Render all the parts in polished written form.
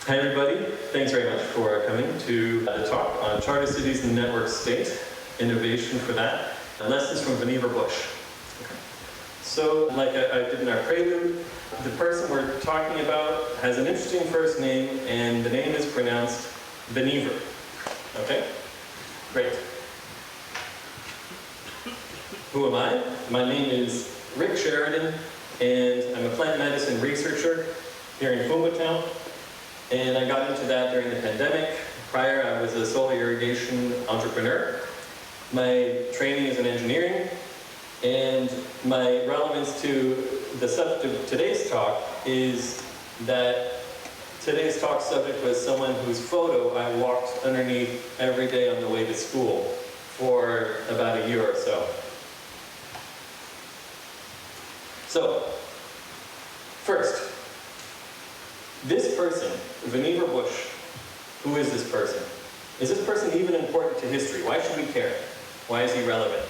Hi everybody, thanks very much for coming to the talk on Charter Cities and Network State, Innovation for that. Lessons from Vannevar Bush. Okay. So, like I did in our prelude, the person we're talking about has an interesting first name, and the name is pronounced Vannevar. Okay? Great. Who am I? My name is Rick Sheridan, and I'm a plant medicine researcher here in Pumbatown. And I got into that during the pandemic. Prior, I was a solar irrigation entrepreneur. My training is in engineering, and my relevance to the subject of today's talk is that today's talk subject was someone whose photo I walked underneath every day on the way to school for about a year or so. So, first, this person, Vannevar Bush, who is this person? Is this person even important to history? Why should we care? Why is he relevant?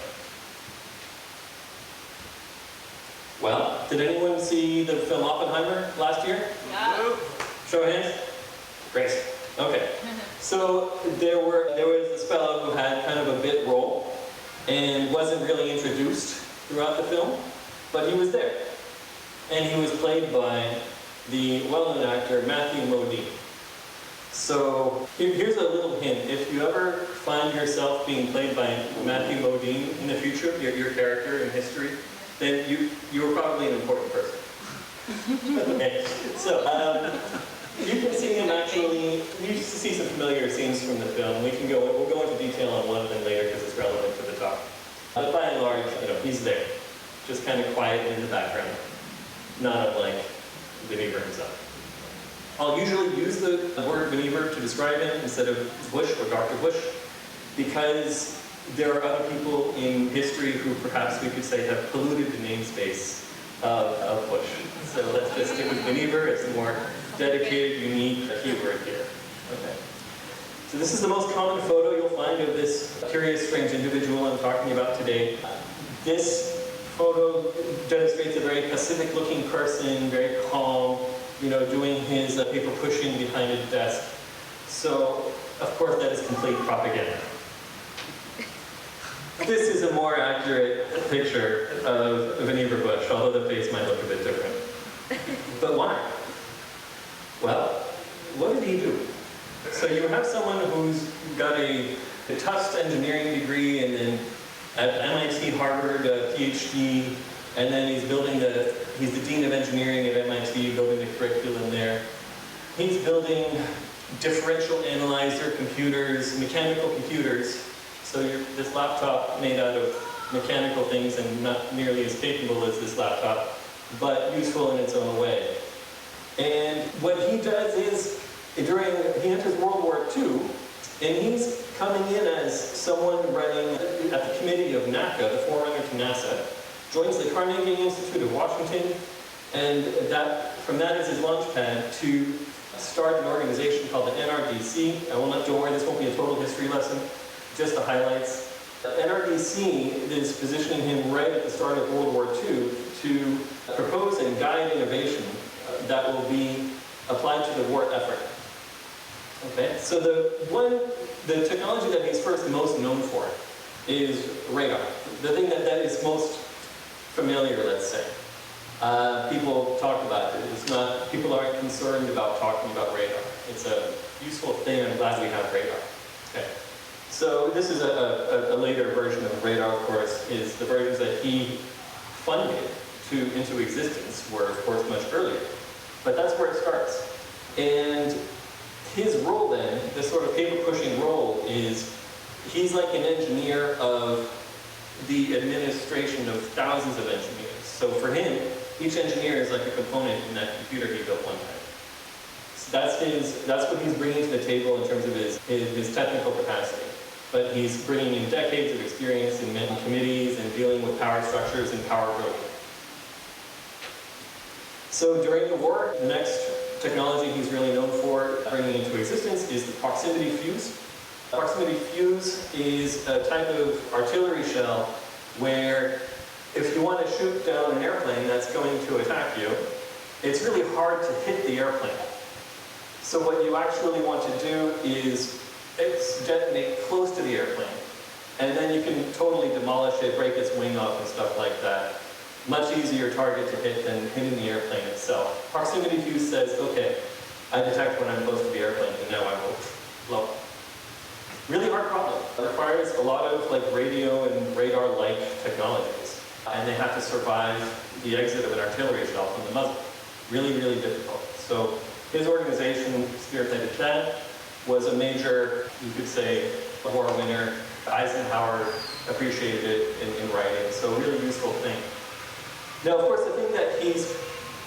Well, did anyone see the film Oppenheimer last year? Yeah. Show of hands? Great. Okay. So there was this fellow who had kind of a bit role and wasn't really introduced throughout the film, but he was there. And he was played by the well-known actor Matthew Modine. So here's a little hint. If you ever find yourself being played by Matthew Modine in the future, your character in history, then you were probably an important person. Okay. So you can see him actually. You see some familiar scenes from the film. We'll go into detail on one of them later because it's relevant to the talk. But by and large, he's there, just kind of quiet in the background, not unlike Vannevar himself. I'll usually use the word Vannevar to describe him instead of Bush or Dr. Bush, because there are other people in history who perhaps we could say have polluted the namespace of Bush. So let's just stick with Vannevar. It's a more dedicated, unique keyword here. Okay. So this is the most common photo you'll find of this curious, strange individual I'm talking about today. This photo demonstrates a very pacific-looking person, very calm, doing his paper pushing behind a desk. So, of course, that is complete propaganda. This is a more accurate picture of Vannevar Bush, although the face might look a bit different. But why? Well, what did he do? So you have someone who's got a Tufts engineering degree, and then at MIT, Harvard, PhD, and then he's the dean of engineering at MIT, building the curriculum there. He's building differential analyzer computers, mechanical computers. So this laptop made out of mechanical things and not nearly as capable as this laptop, but useful in its own way. And what he does is, he enters World War II, and he's coming in as someone running at the committee of NACA, the forerunner to NASA, joins the Carnegie Institute of Washington, and from that is his launch pad to start an organization called the NRDC. Don't worry, this won't be a total history lesson, just the highlights. The NRDC is positioning him right at the start of World War II to propose and guide innovation that will be applied to the war effort. Okay, so the technology that he's most known for is radar. The thing that is most familiar, let's say. People talk about it. People aren't concerned about talking about radar. It's a useful thing. I'm glad we have radar. Okay. So this is a later version of radar, of course, is the versions that he funded into existence were, of course, much earlier. But that's where it starts. And his role then, this sort of paper-pushing role, is he's like an engineer of the administration of thousands of engineers. So for him, each engineer is like a component in that computer he built one time. So that's what he's bringing to the table in terms of his technical capacity. But he's bringing in decades of experience in many committees and dealing with power structures and power growth. So during the war, the next technology he's really known for bringing into existence is the proximity fuse. Proximity fuse is a type of artillery shell where if you want to shoot down an airplane that's going to attack you, it's really hard to hit the airplane. So what you actually want to do is detonate close to the airplane, and then you can totally demolish it, break its wing off and stuff like that. Much easier target to hit than hitting the airplane itself. Proximity fuse says, okay, I detect when I'm close to the airplane, and now I will blow up. Really hard problem. It requires a lot of radio and radar-like technologies, and they have to survive the exit of an artillery shell from the muzzle. Really, really difficult. So his organization spearheaded that, was a major, you could say, war winner. Eisenhower appreciated it in writing, so a really useful thing. Now, of course, the thing that he's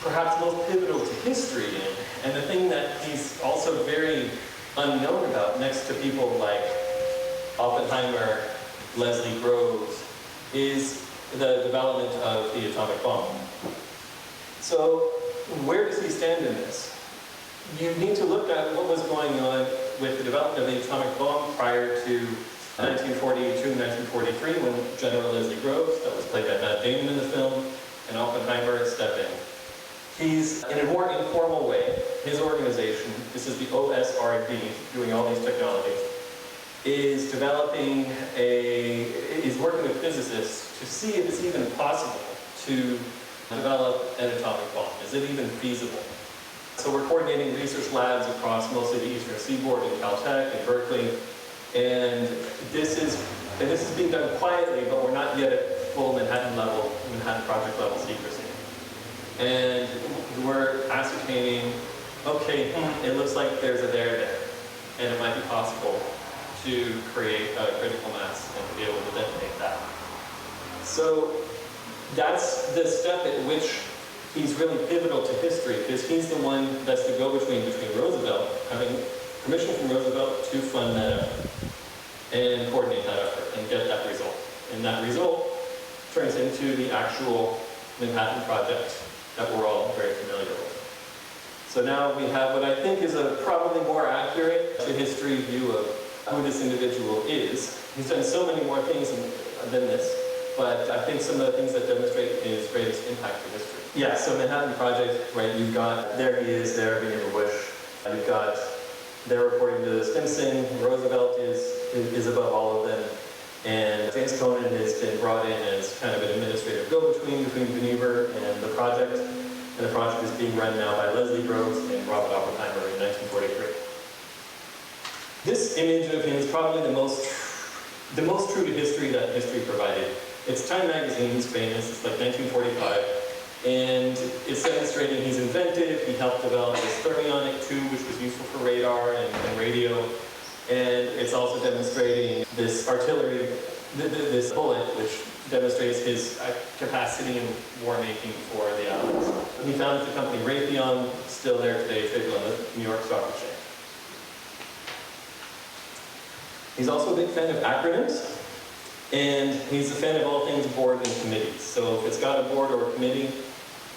perhaps most pivotal to history in, and the thing that he's also very unknown about, next to people like Oppenheimer, Leslie Groves, is the development of the atomic bomb. So, where does he stand in this? You need to look at what was going on with the development of the atomic bomb prior to 1942, 1943, when General Leslie Groves, that was played by Matt Damon in the film, and Oppenheimer step in. He's, in a more informal way, his organization, this is the OSRD, doing all these technologies, is working with physicists to see if it's even possible to develop an atomic bomb. Is it even feasible? So we're coordinating research labs across mostly the eastern seaboard in Caltech and Berkeley, and this is being done quietly, but we're not yet at full Manhattan Project level secrecy. And we're ascertaining, okay, it looks like there's a there, and it might be possible to create a critical mass and to be able to detonate that. So that's the step at which he's really pivotal to history, because he's the one that's the go-between between Roosevelt, having permission from Roosevelt to fund that effort and coordinate that effort and get that result. And that result turns into the actual Manhattan Project that we're all very familiar with. So now we have what I think is a probably more accurate to history view of who this individual is. He's done so many more things than this, but I think some of the things that demonstrate his greatest impact to history. Yeah, so Manhattan Project, right, you've got, there he is there, Vannevar Bush. You've got, they're reporting to Stimson, Roosevelt is above all of them, and James Conan has been brought in as kind of an administrative go-between between Vannevar and the project is being run now by Leslie Groves and Robert Oppenheimer in 1943. This image of him is probably the most true to history that history provided. It's Time magazine, he's famous, it's like 1945, and it's demonstrating he's inventive, he helped develop this thermionic tube, which was useful for radar and radio, and it's also demonstrating this artillery, this bullet, which demonstrates his capacity in war-making for the Allies. He founded the company Raytheon, still there today, traded on the New York Stock Exchange. He's also a big fan of acronyms, and he's a fan of all things board and committees. So if it's got a board or a committee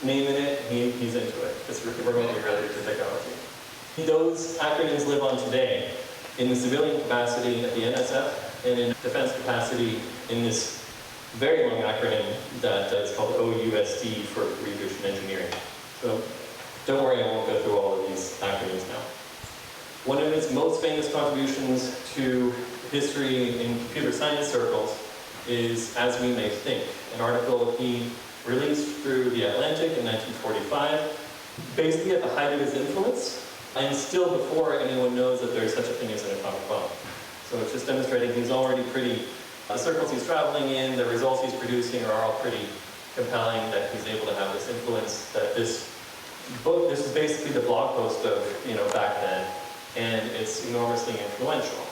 name in it, he's into it. It's remotely related to technology. Those acronyms live on today in the civilian capacity at the NSF and in defense capacity in this very long acronym that is called OUSD for Research and Engineering. So don't worry, I won't go through all of these acronyms now. One of his most famous contributions to history in computer science circles is As We May Think, an article he released through The Atlantic in 1945, basically at the height of his influence, and still before anyone knows that there's such a thing as an atomic bomb. So it's just demonstrating he's already pretty, the circles he's traveling in, the results he's producing are all pretty compelling, that he's able to have this influence, that this book, this is basically the blog post of, back then, and it's enormously influential.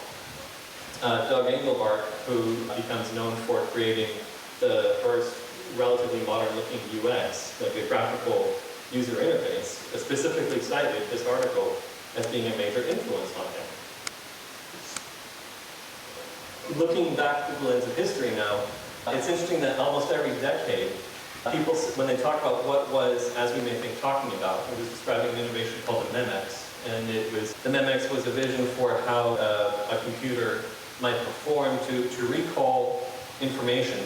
Doug Engelbart, who becomes known for creating the first relatively modern-looking UX, like a graphical user interface, specifically cited this article as being a major influence on him. Looking back through the lens of history now, it's interesting that almost every decade, people, when they talk about what was As We May Think talking about, it was describing an innovation called the MEMX. And the MEMX was a vision for how a computer might perform to recall information,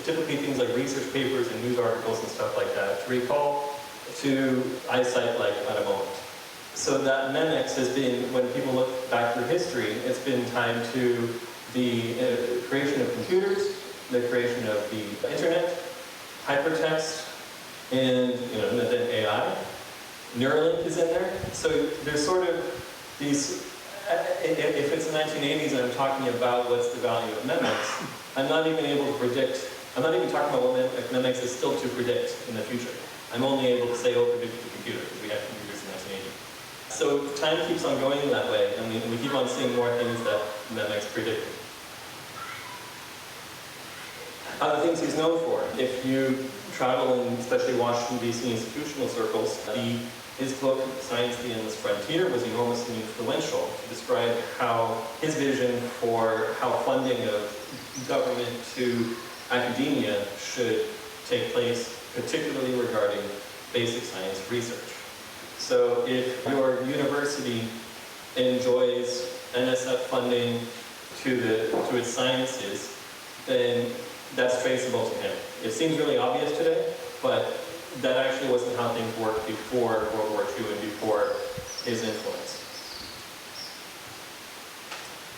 typically things like research papers and news articles and stuff like that, to recall to eyesight like at a moment. So that memex has been, when people look back through history, it's been tied to the creation of computers, the creation of the internet, hypertext, and then AI. Neuralink is in there. So there's sort of these, if it's the 1980s and I'm talking about what's the value of memex, I'm not even able to predict, I'm not even talking about what memex is still to predict in the future. I'm only able to say, oh, predict the computer, because we had computers in 1980. So time keeps on going that way, and we keep on seeing more things that memex predicted. Other things he's known for, if you travel in especially Washington, D.C. institutional circles, his book, Science, the Endless Frontier, was enormously influential to describe how his vision for how funding of government to academia should take place, particularly regarding basic science research. So if your university enjoys NSF funding to its sciences, then that's traceable to him. It seems really obvious today, but that actually wasn't how things worked before World War II and before his influence.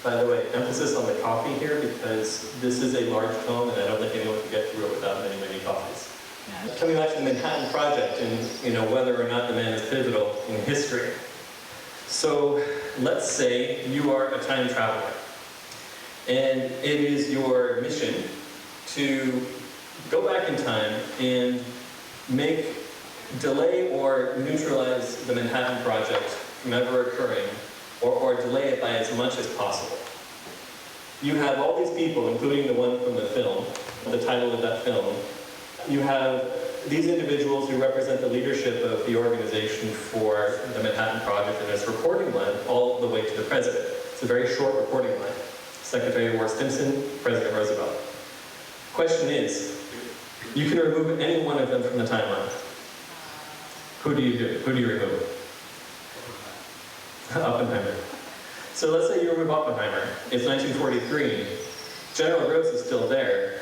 By the way, emphasis on the coffee here, because this is a large tome and I don't think anyone can get through it without many, many coffees. Coming back to the Manhattan Project and whether or not the man is pivotal in history. So let's say you are a time traveler and it is your mission to go back in time and delay or neutralize the Manhattan Project from ever occurring, or delay it by as much as possible. You have all these people, including the one from the film, the title of that film. You have these individuals who represent the leadership of the organization for the Manhattan Project and its reporting line all the way to the president. It's a very short reporting line. Secretary of War Stimson, President Roosevelt. Question is, you can remove any one of them from the timeline. Who do you do? Who do you remove? Oppenheimer. So let's say you remove Oppenheimer. It's 1943. General Gross is still there.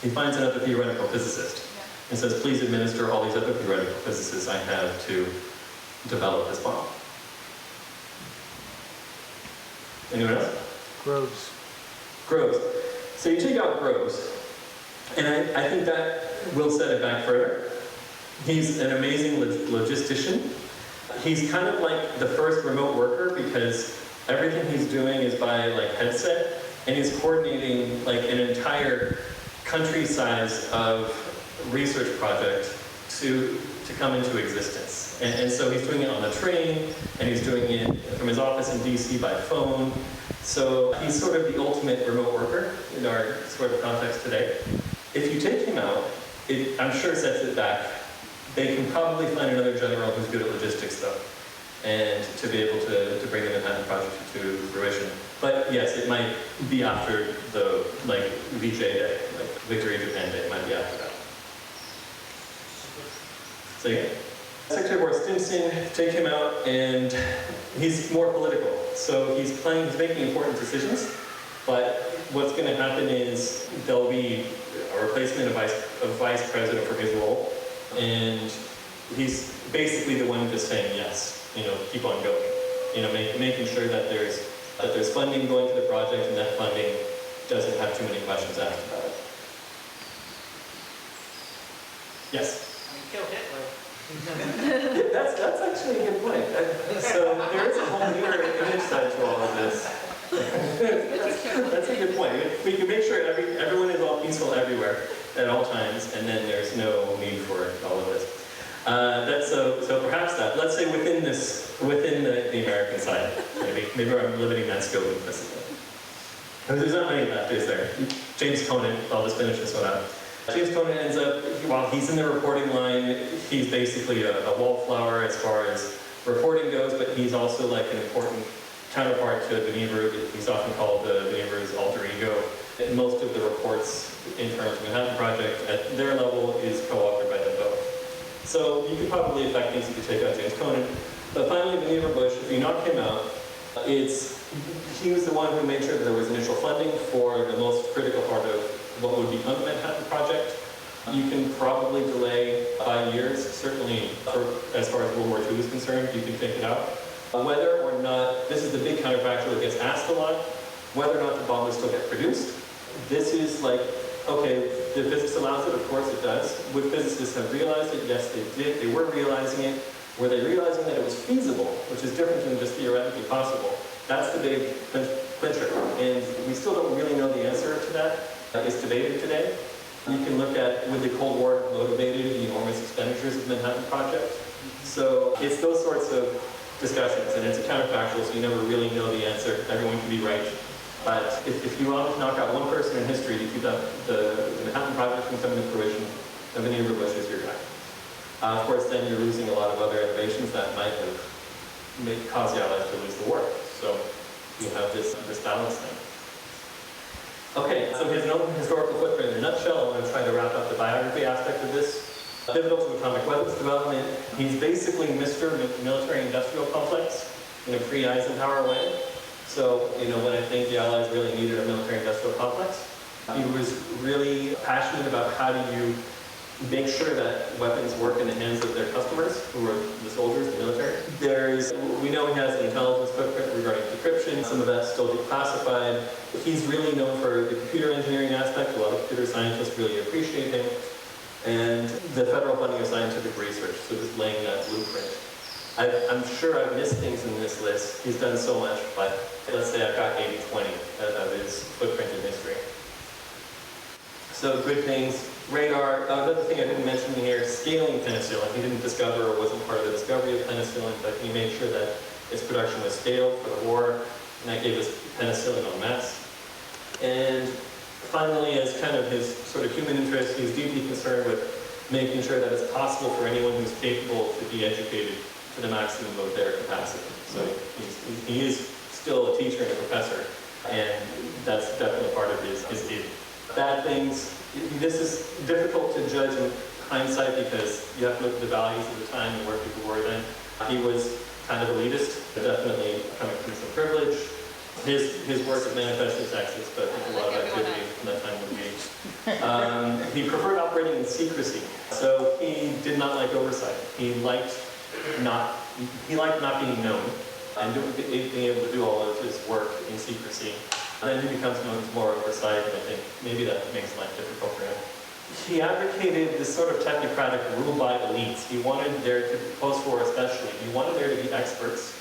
He finds another theoretical physicist and says, please administer all these other theoretical physicists I have to develop this bomb. Anyone else? Groves. Groves. So you take out Groves, and I think that will set it back further. He's an amazing logistician. He's kind of like the first remote worker because everything he's doing is by headset, and he's coordinating an entire country size of research project to come into existence. And so he's doing it on the train, and he's doing it from his office in DC by phone. So he's sort of the ultimate remote worker in our sort of context today. If you take him out, it, I'm sure, sets it back. They can probably find another general who's good at logistics, though, and to be able to bring the Manhattan Project to fruition. But yes, it might be after the VJ Day, Victory Japan Day. It might be after that. So yeah, Secretary of War Stimson, take him out, and he's more political. So he's making important decisions. But what's going to happen is there'll be a replacement of vice president for his role. And he's basically the one just saying yes, keep on going. Making sure that there's funding going to the project and that funding doesn't have too many questions asked about it. Yes? Kill Hitler. Yeah, that's actually a good point. So there is a whole mirror image side to all of this. That's a good point. We can make sure everyone is all peaceful everywhere at all times, and then there's no need for all of this. So perhaps that. Let's say within the American side, maybe I'm limiting that scope implicitly. There's not many left, is there? James Conant. I'll just finish this one up. James Conant ends up, while he's in the reporting line, he's basically a wallflower as far as reporting goes, but he's also an important counterpart to Vannevar. He's often called Vannevar's alter ego. And most of the reports in terms of the Manhattan Project at their level is co-authored by them both. So you could probably affect things if you take out James Conant. But finally, Vannevar Bush, if you knock him out, he was the one who made sure that there was initial funding for the most critical part of what would become the Manhattan Project. You can probably delay 5 years, certainly as far as World War II is concerned, you can take it out. Whether or not, this is the big counterfactual that gets asked a lot, whether or not the bomb will still get produced. This is like, okay, the physics allows it, of course it does. Would physicists have realized it? Yes, they did. They were realizing it. Were they realizing that it was feasible, which is different than just theoretically possible? That's the big clincher. And we still don't really know the answer to that. It's debated today. You can look at, would the Cold War motivated the enormous expenditures of the Manhattan Project? So it's those sorts of discussions, and it's a counterfactual, so you never really know the answer. Everyone can be right. But if you want to knock out one person in history to keep the Manhattan Project from coming to fruition, Vannevar Bush is your guy. Of course, then you're losing a lot of other innovations that might have caused the Allies to lose the war. So you have this balance thing. Okay, so here's an historical footprint in a nutshell. I'm going to try to wrap up the biography aspect of this. Pivotal to atomic weapons development. He's basically Mr. Military-Industrial Complex in a pre-Eisenhower way. So, when I think the Allies really needed a military-industrial complex, he was really passionate about how do you make sure that weapons work in the hands of their customers, who are the soldiers, the military. We know he has an intelligence footprint regarding decryption. Some of that's still declassified. He's really known for the computer engineering aspect. A lot of computer scientists really appreciate him. And the federal funding of scientific research, so just laying that blueprint. I'm sure I've missed things in this list. He's done so much, but let's say I've got 80-20 of his footprint in history. So good things. Radar. Another thing I didn't mention here, scaling penicillin. He didn't discover or wasn't part of the discovery of penicillin, but he made sure that its production was scaled for the war, and that gave us penicillin en masse. And finally, as kind of his sort of human interest, he's deeply concerned with making sure that it's possible for anyone who's capable to be educated to the maximum of their capacity. So he is still a teacher and a professor, and that's definitely part of his id. Bad things, this is difficult to judge in hindsight because you have to look at the values of the time and where people were then. He was kind of elitist, definitely coming from some privilege. His work is manifestly sexist, but a lot of activity from that time would be. He preferred operating in secrecy, so he did not like oversight. He liked not being known and being able to do all of his work in secrecy. And then he becomes known as more oversight, and I think maybe that makes life difficult for him. He advocated this sort of technocratic rule by elites. He wanted there to be, post-war especially, he wanted there to be experts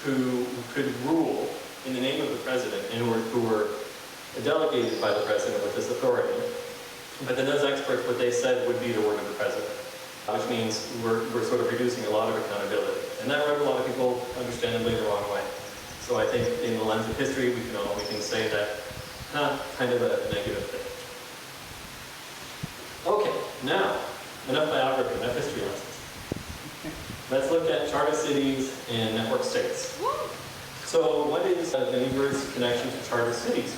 who could rule in the name of the president and who were delegated by the president with this authority. But then those experts, what they said would be the word of the president, which means we're sort of reducing a lot of accountability. And that rubbed a lot of people, understandably, the wrong way. So I think in the lens of history, we can say that kind of a negative thing. Okay, now, enough biography, enough history lessons. Let's look at charter cities and network states. So what is Vannevar's connection to charter cities?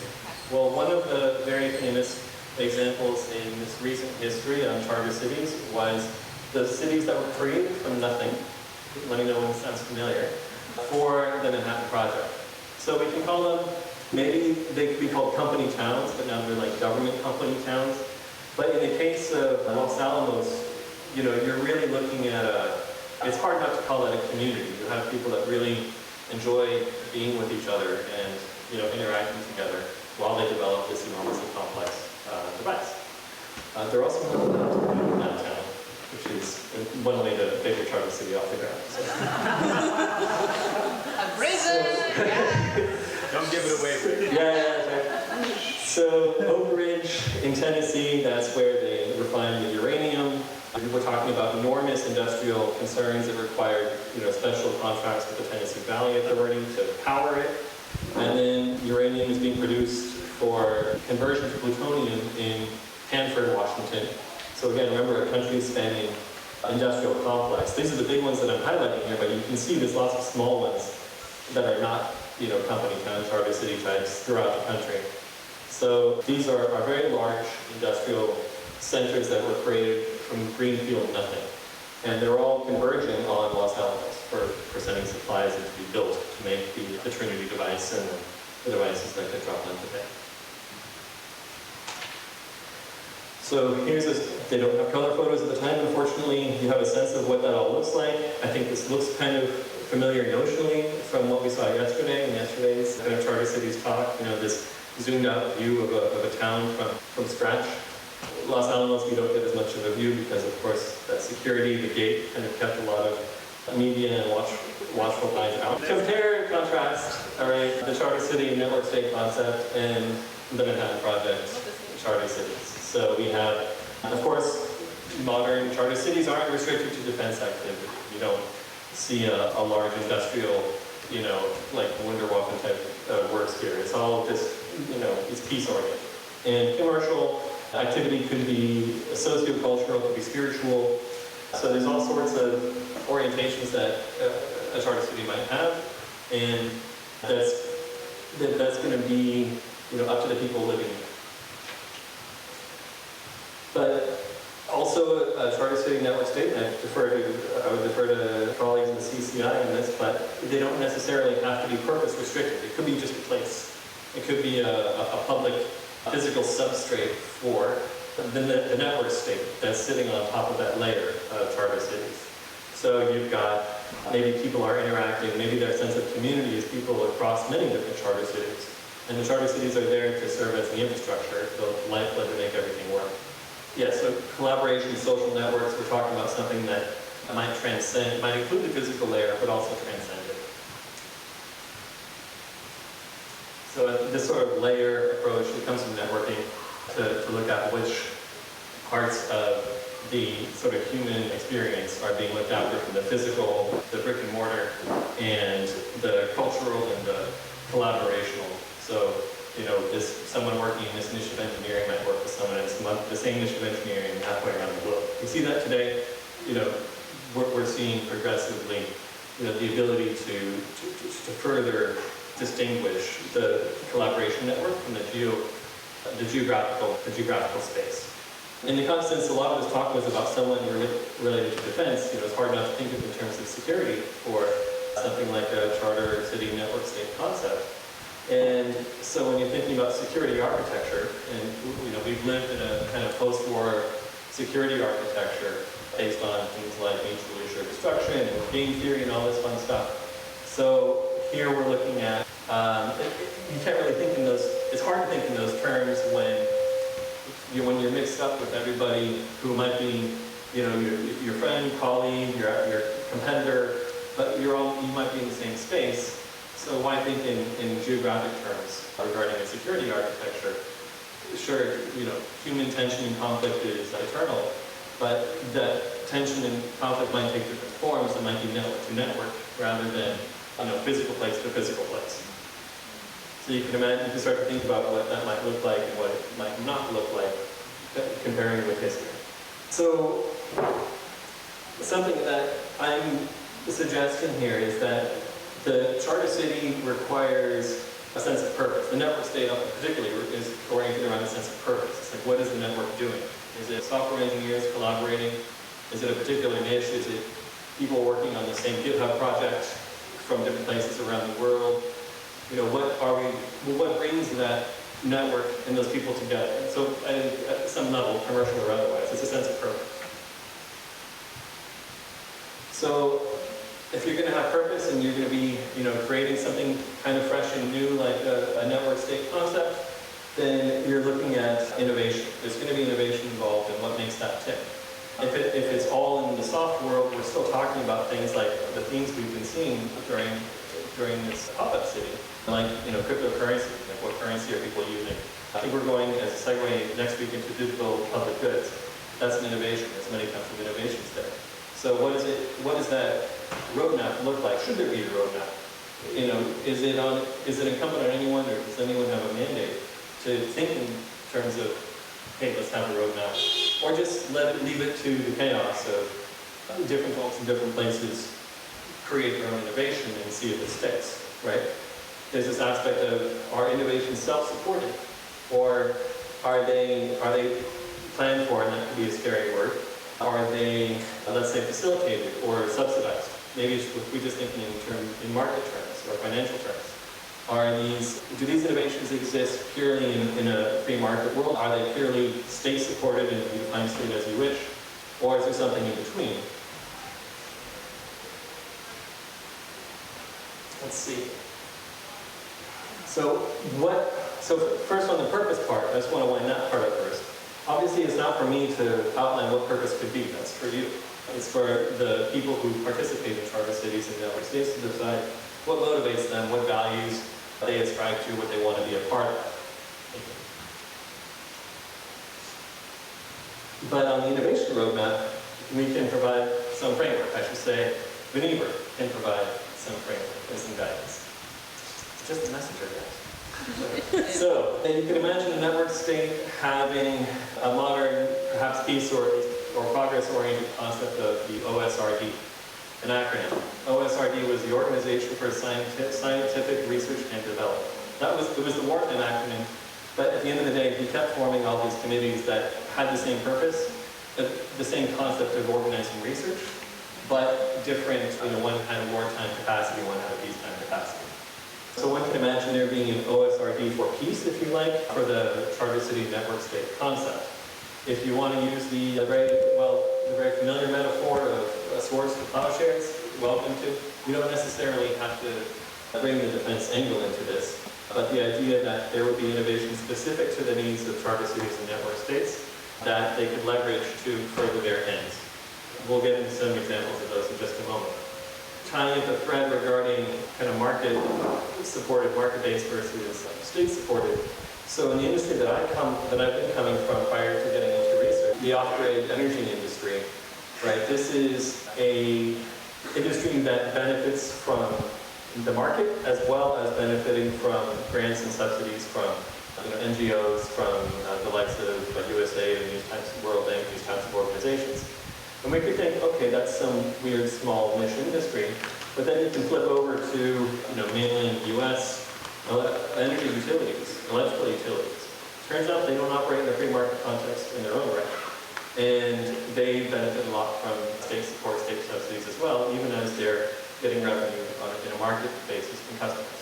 Well, one of the very famous examples in this recent history on charter cities was the cities that were created from nothing. Let me know when it sounds familiar. For the Manhattan Project. So we can call them, maybe they could be called company towns, but now they're like government company towns. But in the case of Los Alamos, you're really looking at it's hard not to call it a community. You have people that really enjoy being with each other and, interacting together while they develop this enormously complex device. They're also downtown, which is one way to take a charter city off the ground. So. A prison! Don't give it away. Yeah. So Oak Ridge in Tennessee, that's where they refine the uranium. We're talking about enormous industrial concerns that required, special contracts with the Tennessee Valley Authority to power it. And then uranium is being produced for conversion to plutonium in Hanford, Washington. So again, remember, a country spanning industrial complex. These are the big ones that I'm highlighting here, but you can see there's lots of small ones that are not, company town, charter city types throughout the country. So these are very large industrial centers that were created from greenfield nothing. And they're all converging on Los Alamos for sending supplies in to be built to make the Trinity device and the devices that get dropped on today. So they don't have color photos at the time, unfortunately. You have a sense of what that all looks like. I think this looks kind of familiar notionally from what we saw yesterday in yesterday's kind of Charter Cities talk. This zoomed out view of a town from scratch. Los Alamos, we don't get as much of a view because, of course, that security, the gate, kind of kept a lot of media and watchful eyes out. Compare, contrast, all right, the Charter City network state concept and the Manhattan Project Charter Cities. So we have, of course, modern charter cities aren't restricted to defense activity. You don't see a large industrial, like Wunderwaffen type works here. It's all just, it's peace-oriented. And commercial activity could be sociocultural, could be spiritual. So there's all sorts of orientations that a charter city might have, and that's going to be, up to the people living there. But also a charter city network state, and I would defer to colleagues in the CCI on this, but they don't necessarily have to be purpose restricted. It could be just a place. It could be a public physical substrate for the network state that's sitting on top of that layer of charter cities. So you've got, maybe people are interacting, maybe their sense of community is people across many different charter cities. And the charter cities are there to serve as the infrastructure, the lifeblood to make everything work. Yeah, so collaboration, social networks, we're talking about something that might transcend, might include the physical layer, but also transcend it. So this sort of layer approach that comes from networking to look at which parts of the sort of human experience are being looked after from the physical, the brick and mortar, and the cultural and the collaborational. So, someone working in this niche of engineering might work with someone in the same niche of engineering halfway around the globe. You see that today, we're seeing progressively, the ability to further distinguish the collaboration network from the geographical space. In the constance, a lot of this talk was about someone related to defense. It's hard not to think of in terms of security for something like a charter city network state concept. And so when you're thinking about security architecture, and we've lived in a kind of post-war security architecture based on things like mutually assured destruction and game theory and all this fun stuff. So here we're looking at, you can't really think in those, it's hard to think in those terms when you're mixed up with everybody who might be, your friend, colleague, your competitor, but you might be in the same space. So why think in geographic terms regarding a security architecture? Sure, human tension and conflict is eternal, but that tension and conflict might take different forms. It might be network to network rather than physical place to physical place. So you can start to think about what that might look like and what it might not look like, comparing with history. So something that I'm suggesting here is that the charter city requires a sense of purpose. The network state particularly is oriented around a sense of purpose. It's like, what is the network doing? Is it software engineers collaborating? Is it a particular niche? Is it people working on the same GitHub project from different places around the world? What brings that network and those people together? So at some level, commercial or otherwise, it's a sense of purpose. So if you're going to have purpose and you're going to be, creating something kind of fresh and new, like a network state concept, then you're looking at innovation. There's going to be innovation involved in what makes that tick. If it's all in the soft world, we're still talking about things like the themes we've been seeing during this pop-up city, like cryptocurrency. Like, what currency are people using? I think we're going as a segue next week into digital public goods. That's an innovation. There's many kinds of innovations there. So what does that roadmap look like? Should there be a roadmap? Is it incumbent on anyone, or does anyone have a mandate to think in terms of, hey, let's have a roadmap, or just leave it to the chaos of different folks in different places create their own innovation and see if it sticks, right? There's this aspect of, are innovations self-supported, or are they planned for, and that could be a scary word, are they, let's say, facilitated or subsidized? Maybe we just think in market terms or financial terms. Do these innovations exist purely in a free market world? Are they purely state supported and you define state as you wish? Or is there something in between? Let's see. So first on the purpose part, I just want to wind that part up first. Obviously it's not for me to outline what purpose could be, that's for you. It's for the people who participate in charter cities and network states to decide what motivates them, what values they ascribe to, what they want to be a part of. But on the innovation roadmap, we can provide some framework. I should say, Vannevar can provide some framework and some guidance. It's just a messenger, guys. So, you can imagine a network state having a modern, perhaps peace or progress-oriented concept of the OSRD, an acronym. OSRD was the Organization for Scientific Research and Development. It was the wartime acronym, but at the end of the day, we kept forming all these committees that had the same purpose, the same concept of organizing research, but different. One had a wartime capacity, one had a peacetime capacity. So one can imagine there being an OSRD for peace, if you like, for the charter city network state concept. If you want to use the very familiar metaphor of swords to plowshares, welcome to. You don't necessarily have to bring the defense angle into this, but the idea that there would be innovation specific to the needs of charter cities and network states that they could leverage to further their ends. We'll get into some examples of those in just a moment. Tying up a thread regarding kind of market-supported, market-based versus state-supported. So in the industry that I've been coming from prior to getting into research, the off-grid energy industry, right? This is a industry that benefits from the market as well as benefiting from grants and subsidies from NGOs, from the likes of USA and these types of World Bank, these types of organizations. And we could think, okay, that's some weird small niche industry, but then you can flip over to mainland US energy utilities, electrical utilities. Turns out they don't operate in a free market context in their own right. And they benefit a lot from state support, state subsidies as well, even as they're getting revenue in a market basis from customers.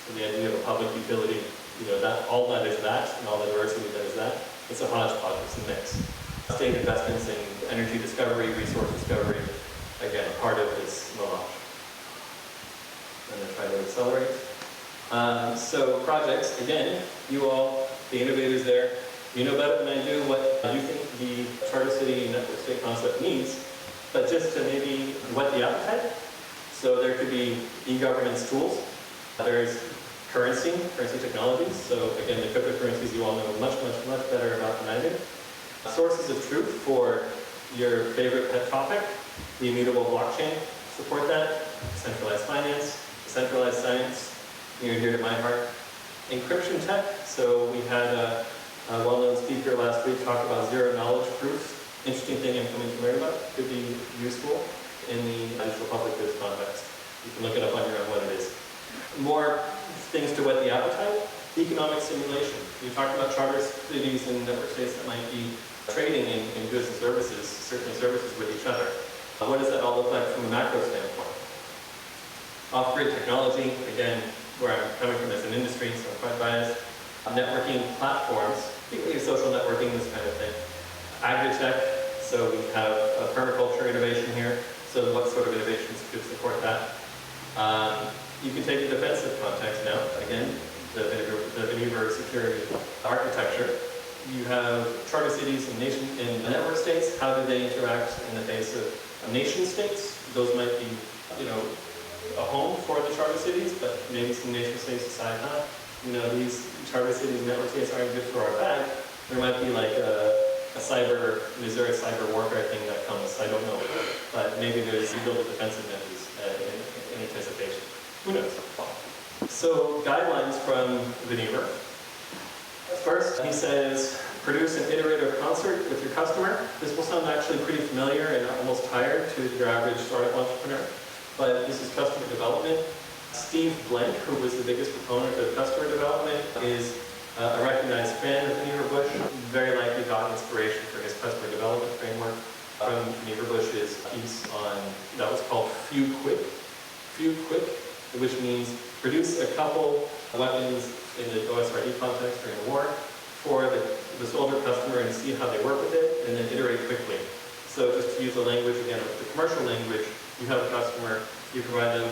So the idea of a public utility, all that is that, and all the diversity that is that, it's a hodgepodge, it's a mix. State investments in energy discovery, resource discovery, again, part of this melange. I'm going to try to accelerate. So projects, again, you all, the innovators there, you know better than I do what you think the charter city network state concept needs, but just to maybe whet the appetite. So there could be e-governance tools. There's currency technologies. So again, the cryptocurrencies you all know much better about than I do. Sources of truth for your favorite pet topic. The immutable blockchain, support that. Centralized finance, centralized science, near and dear to my heart. Encryption tech, so we had a well-known speaker last week talk about zero knowledge proofs. Interesting thing I'm coming to learn about, could be useful in the digital public goods context. You can look it up on your own what it is. More things to whet the appetite. Economic simulation. You talked about charter cities and network states that might be trading in goods and services, certainly services with each other. What does that all look like from a macro standpoint? Off-grid technology, again, where I'm coming from as an industry, so I'm quite biased. Networking platforms, particularly social networking, this kind of thing. Agri-tech, so we have a permaculture innovation here, so what sort of innovations could support that? You can take a defensive context now, again, the Vannevar security architecture. You have charter cities and network states. How do they interact in the face of nation states? Those might be, a home for the charter cities, but maybe some nation states decide not. These charter cities and network states aren't good for our bag. There might be like is there a cyber warfare thing that comes? I don't know. But maybe there's rebuild defensive measures in anticipation. Who knows? So guidelines from Vannevar. First, he says, produce an iterative concert with your customer. This will sound actually pretty familiar and almost tired to your average startup entrepreneur, but this is customer development. Steve Blank, who was the biggest proponent of customer development, is a recognized fan of Vannevar Bush. Very likely got inspiration for his customer development framework from Vannevar Bush's piece on, that was called Few Quick. which means produce a couple weapons in the OSRD context during the war for the soldier customer and see how they work with it, and then iterate quickly. So just to use the language again, the commercial language, you have a customer, you provide them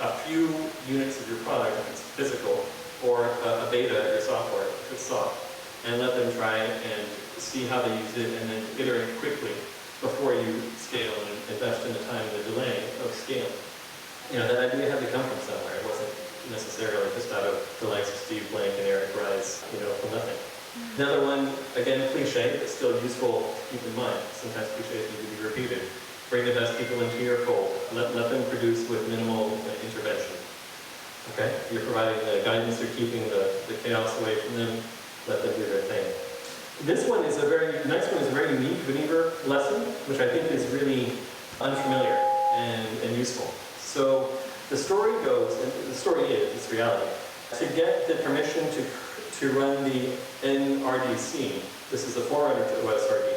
a few units of your product, if it's physical, or a beta of your software, if it's soft, and let them try and see how they use it, and then iterate quickly before you scale and invest in the time and the delay of scale. You know, that idea had to come from somewhere. It wasn't necessarily just out of the likes of Steve Blank and Eric Rise, you know, from nothing. Another one, again, cliche, but still useful to keep in mind. Sometimes cliches need to be repeated. Bring the best people into your fold. Let them produce with minimal intervention. Okay? You're providing the guidance, you're keeping the chaos away from them. Let them do their thing. This one is next one is a very unique Vannevar lesson, which I think is really unfamiliar and useful. So the story goes, and the story is, it's reality, to get the permission to run the NRDC, this is the forerunner to OSRD,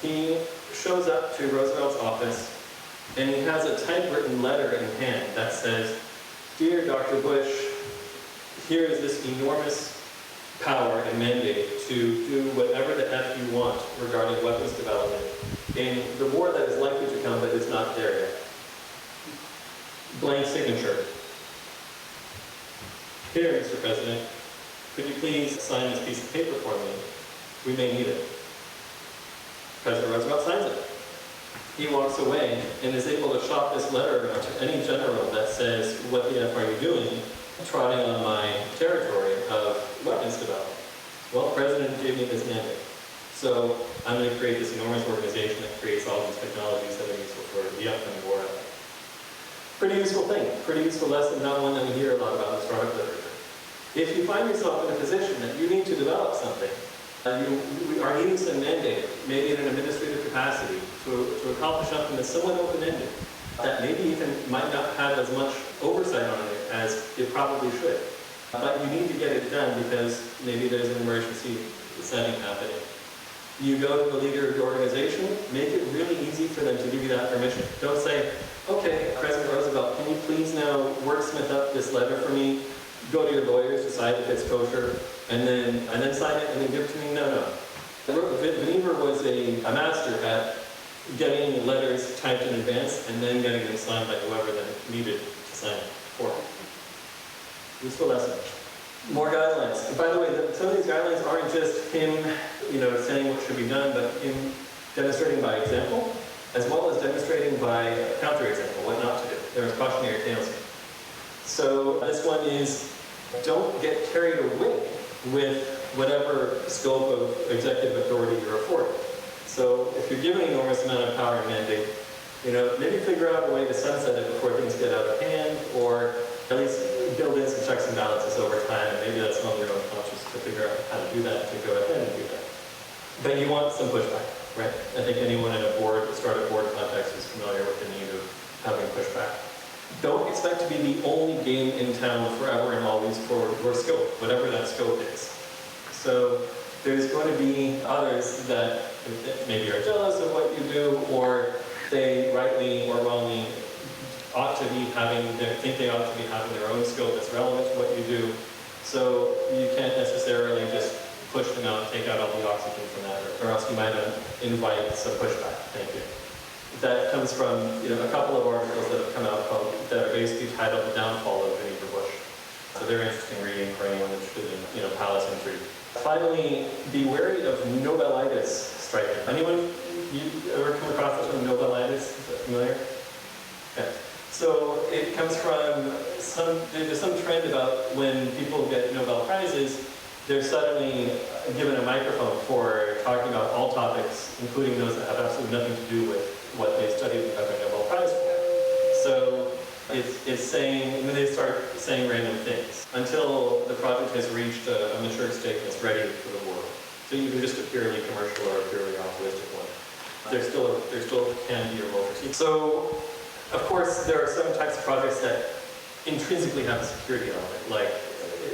he shows up to Roosevelt's office and he has a typewritten letter in hand that says, "Dear Dr. Bush, here is this enormous power and mandate to do whatever the F you want regarding weapons development in the war that is likely to come but is not there yet. Blank signature. Here, Mr. President, could you please sign this piece of paper for me? We may need it." President Roosevelt signs it. He walks away and is able to shop this letter around to any general that says, "What the F are you doing trotting on my territory of weapons development?" Well, the President gave me this mandate. So I'm going to create this enormous organization that creates all these technologies that are useful for the upcoming war. Pretty useful thing, pretty useful lesson, not one that we hear a lot about in startup literature. If you find yourself in a position that you need to develop something, you are needing some mandate, maybe in an administrative capacity, to accomplish something that's somewhat open-ended, that maybe even might not have as much oversight on it as it probably should. But you need to get it done because maybe there's an emergency setting happening. You go to the leader of the organization, make it really easy for them to give you that permission. Don't say, "Okay, President Roosevelt, can you please now wordsmith up this letter for me? Go to your lawyers, decide if it's kosher, and then sign it and then give it to me." No. Vannevar was a master at getting letters typed in advance and then getting them signed by whoever then needed to sign it for him. Useful lesson. More guidelines. And by the way, some of these guidelines aren't just him, saying what should be done, but him demonstrating by example, as well as demonstrating by counterexample, what not to do. There is cautionary tales here. So this one is, don't get carried away with whatever scope of executive authority you're afforded. So if you're given an enormous amount of power and mandate, maybe figure out a way to sunset it before things get out of hand, or at least build in some checks and balances over time, and maybe that's on your own conscience to figure out how to do that, to go ahead and do that. But you want some pushback, right? I think anyone in a startup board context is familiar with the need of having pushback. Don't expect to be the only game in town forever and always for your scope, whatever that scope is. So there's going to be others that maybe are jealous of what you do, or they rightly or wrongly think they ought to be having their own scope that's relevant to what you do. So you can't necessarily just push them out, take out all the oxygen from that, or else you might invite some pushback. Thank you. That comes from a couple of articles that have come out that are basically titled "The Downfall of Vannevar Bush." So they're interesting reading for anyone interested in palace intrigue. Finally, be wary of Nobelitis striking. Anyone ever come across this one, Nobelitis? Is that familiar? Okay. So it comes from there's some trend about when people get Nobel Prizes, they're suddenly given a microphone for talking about all topics, including those that have absolutely nothing to do with what they studied and got their Nobel Prize for. So it's saying, when they start saying random things, until the project has reached a mature state that's ready for the world. So you can just a purely commercial or a purely altruistic one. There still can be a role for teaching. So, of course, there are some types of projects that intrinsically have a security element, like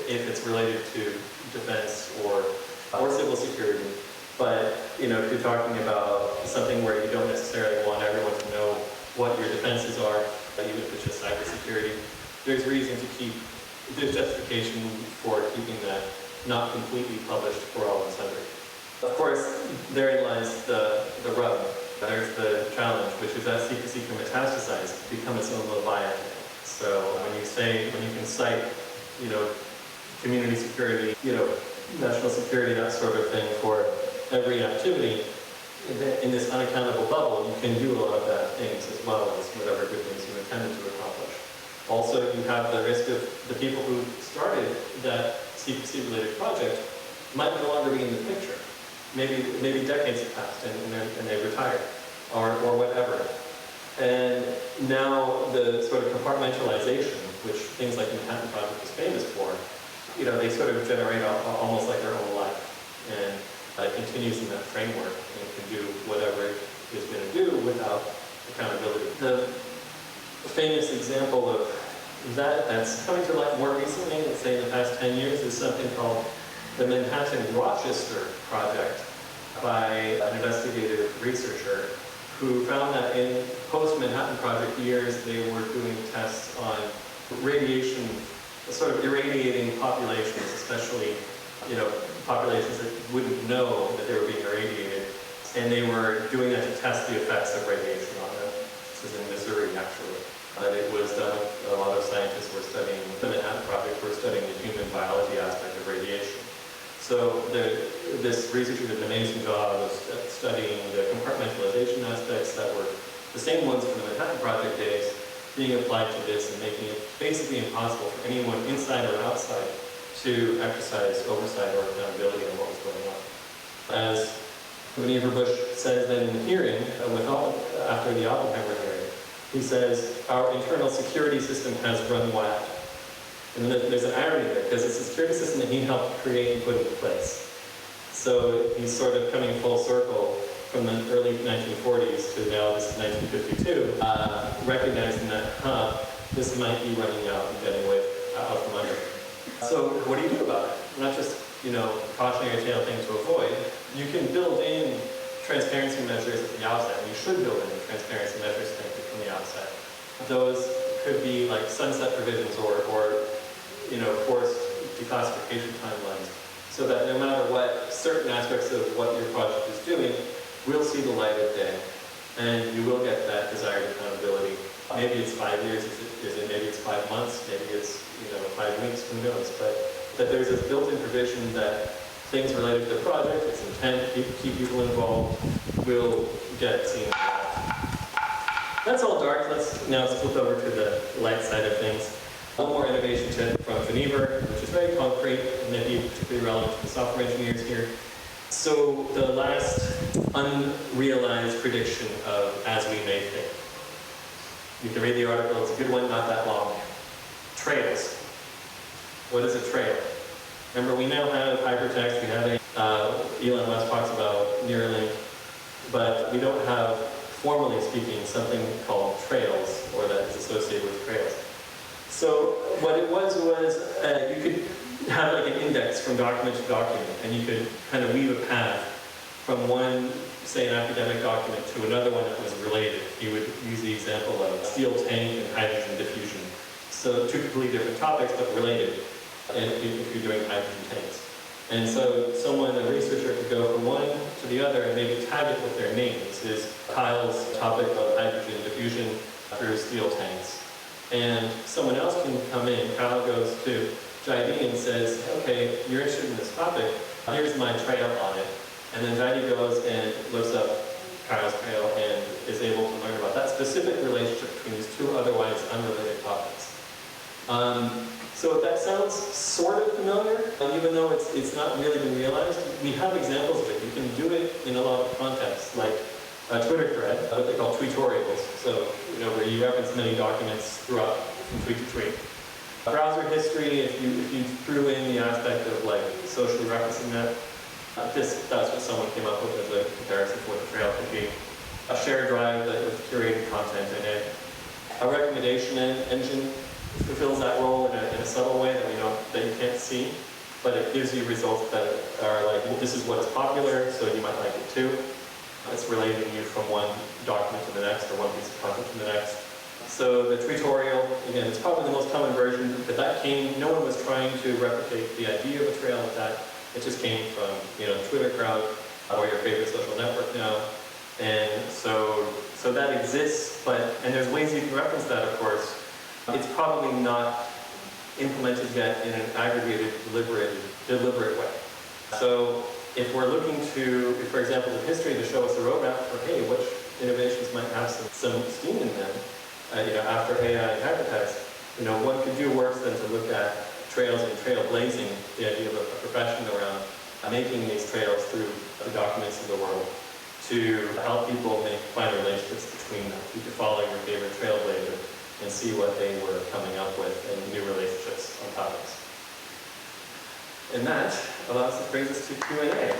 if it's related to defense or civil security. But if you're talking about something where you don't necessarily want everyone to know what your defenses are, even if it's just cybersecurity, there's reason to keep, there's justification for keeping that not completely published for all and sundry. Of course, therein lies the rub. There's the challenge, which is that secrecy can metastasize, become its own leviathan. So when you can cite, community security, national security, that sort of thing for every activity, in this unaccountable bubble, you can do a lot of bad things as well as whatever good things you intended to accomplish. Also, you have the risk of the people who started that secrecy-related project might no longer be in the picture. Maybe decades have passed and they retired, or whatever. And now the sort of compartmentalization, which things like the Manhattan Project is famous for, they sort of generate almost like their own life. And it continues in that framework and can do whatever it is going to do without accountability. The famous example of that's coming to light more recently, let's say in the past 10 years, is something called the Manhattan-Rochester Project by an investigative researcher who found that in post-Manhattan Project years, they were doing tests on radiation, sort of irradiating populations, especially, populations that wouldn't know that they were being irradiated. And they were doing that to test the effects of radiation on them. This is in Missouri, actually. It was done, a lot of scientists were studying, the Manhattan Project were studying the human biology aspect of radiation. So this researcher did an amazing job of studying the compartmentalization aspects that were the same ones from the Manhattan Project days being applied to this and making it basically impossible for anyone inside or outside to exercise oversight or accountability on what was going on. As Vannevar Bush says then in the hearing, after the Oppenheimer hearing, he says, our internal security system has run wild. And there's an irony there, because it's a security system that he helped create and put into place. So he's sort of coming full circle from the early 1940s to now this is 1952, recognizing that, this might be running out and getting away out from under. So what do you do about it? Not just, cautionary tale thing to avoid. You can build in transparency measures at the outset, and you should build in transparency measures from the outset. Those could be like sunset provisions or forced declassification timelines, so that no matter what, certain aspects of what your project is doing will see the light of day, and you will get that desired accountability. Maybe it's 5 years, maybe it's 5 months, maybe it's 5 weeks, who knows, but that there's this built-in provision that things related to the project, its intent, keep people involved, will get seen. That's all dark. Let's now flip over to the light side of things. One more innovation tip from Vannevar, which is very concrete and maybe particularly relevant to the software engineers here. So the last unrealized prediction of as we may think. You can read the article, it's a good one, not that long. Trails. What is a trail? Remember, we now have hypertext, we have Elon Musk talks about Neuralink, but we don't have, formally speaking, something called trails, or that is associated with trails. So what it was you could have like an index from document to document, and you could kind of weave a path from one, say, an academic document to another one that was related. You would use the example of steel tank and hydrogen diffusion. So two completely different topics, but related, if you're doing hydrogen tanks. And so a researcher could go from one to the other and maybe tag it with their name. This is Kyle's topic on hydrogen diffusion through steel tanks. And someone else can come in, Kyle goes to Jaidi and says, okay, you're interested in this topic, here's my trail on it. And then Jaidi goes and looks up Kyle's trail and is able to learn about that specific relationship between these two otherwise unrelated topics. So if that sounds sort of familiar, even though it's not really been realized, we have examples of it. You can do it in a lot of contexts, like a Twitter thread, what they call tweetorials. So, where you reference many documents throughout from tweet to tweet. Browser history, if you threw in the aspect of like socially referencing that, that's what someone came up with as a comparison for what the trail could be. A shared drive with curated content in it. A recommendation engine fulfills that role in a subtle way that you can't see, but it gives you results that are like, well, this is what is popular, so you might like it too. It's relating you from one document to the next, or one piece of content to the next. So the tutorial, again, it's probably the most common version, but that came, no one was trying to replicate the idea of a trail like that. It just came from, the Twitter crowd or your favorite social network now. And so that exists, and there's ways you can reference that, of course. It's probably not implemented yet in an aggregated, deliberate way. So if we're looking to, for example, the history to show us a roadmap for, hey, which innovations might have some steam in them, after AI and hypertext, one could do worse than to look at trails and trailblazing, the idea of a profession around making these trails through the documents of the world to help people find relationships between them. You could follow your favorite trailblazer and see what they were coming up with and new relationships on topics. And that brings us to Q&A.